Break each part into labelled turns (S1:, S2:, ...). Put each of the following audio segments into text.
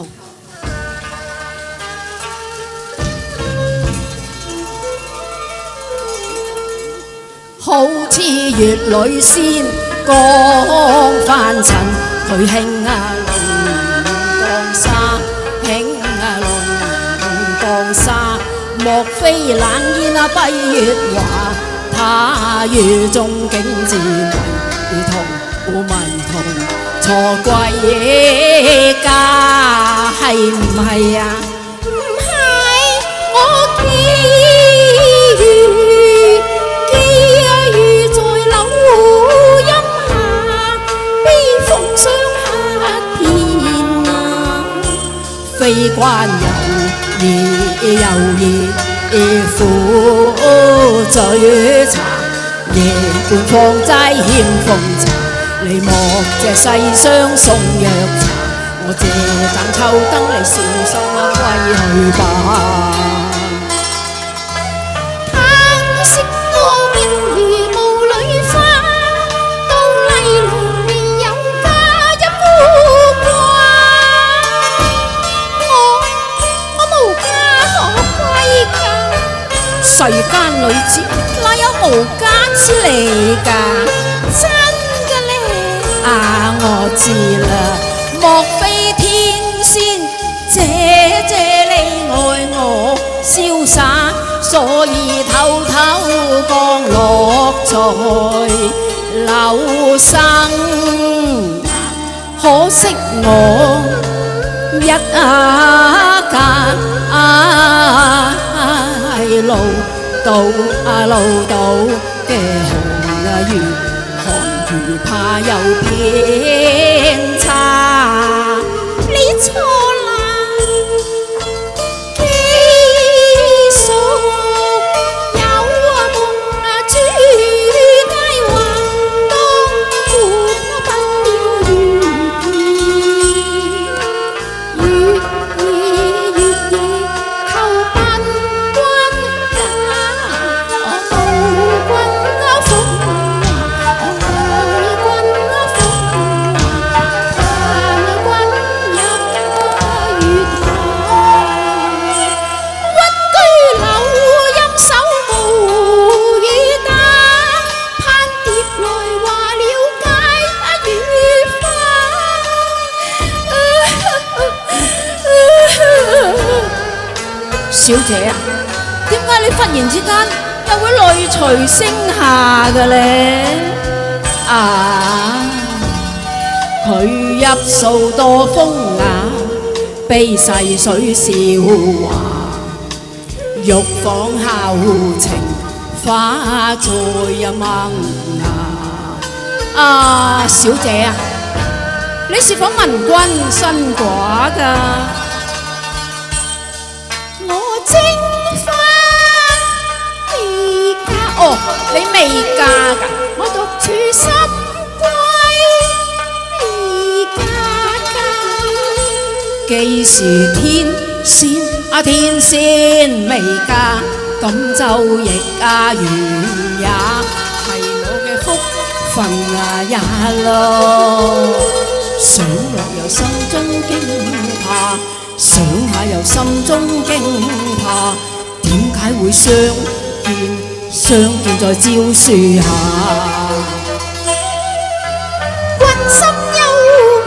S1: 頭。好似月裏仙降凡塵，佢輕啊龍降沙，輕啊龍降沙。莫非冷煙啊蔽月華，他與眾景自迷途迷途錯歸家，係唔係啊？
S2: 唔係，我記在柳蔭下，悲風霜黑天啊！
S1: 非關猶苦醉茶，夜半放齋欠奉茶。你莫借世上送藥茶，我借盞秋燈你小心歸去吧。
S2: 嘆息我永如霧裏花，到麗娘未有家一孤寡。我無家可歸家，
S1: 世間女子哪有無家之理㗎？
S2: 真嘅咧
S1: 啊，我知啦，莫非天仙姐你愛我瀟灑，所以偷偷降落在柳生。可惜我一家路到嘅寒如怕有偏差。
S2: 你錯啦，基數有夢住佳話，當活不了月兒求伴君家，我無君福。
S1: 小姐啊，點解你忽然之間又會淚垂聲下嘅咧？啊，佢入數多風雅，悲逝水笑話，玉舫敲情花在萌芽。啊，小姐啊，你是否聞君新寡㗎？
S2: 蒸花未嫁
S1: 哦，你未嫁㗎？
S2: 我獨處深閨未嫁。
S1: 既是天仙啊，天仙未嫁，咁就亦緣也係我嘅福分也咯。想落又心中驚怕，想下又心中驚怕，點解會相見在蕉樹下？
S2: 君心又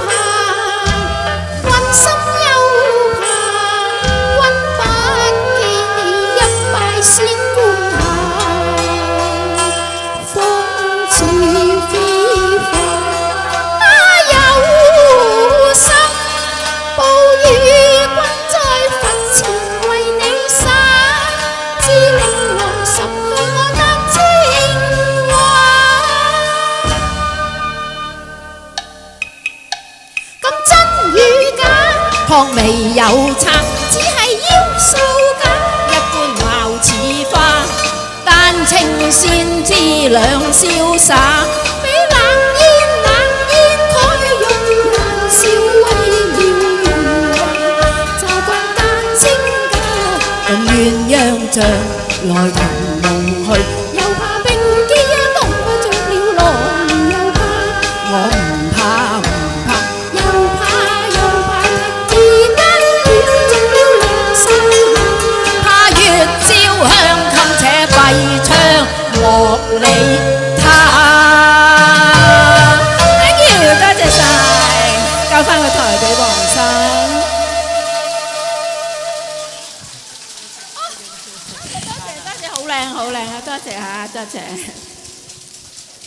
S2: 怕，君心又怕，君不記你一拜仙官下，風似飛花有心，暴雨君在墳前為你灑，只令我十個我得情話。咁真與假，
S1: 確未有差，
S2: 只係妖數假。
S1: 一般貌似花，但情線知兩瀟灑。
S2: 比冷煙可用顏笑為描畫，就慣單聲家，
S1: 用鴛鴦像來同夢去，
S2: 又怕並肩凍着了浪，又怕
S1: 我唔怕，
S2: 又怕踢自家。
S1: 理他。Thank you，多謝晒，交翻個台俾黃生。多謝，好靚好靚啊！多謝嚇，多謝。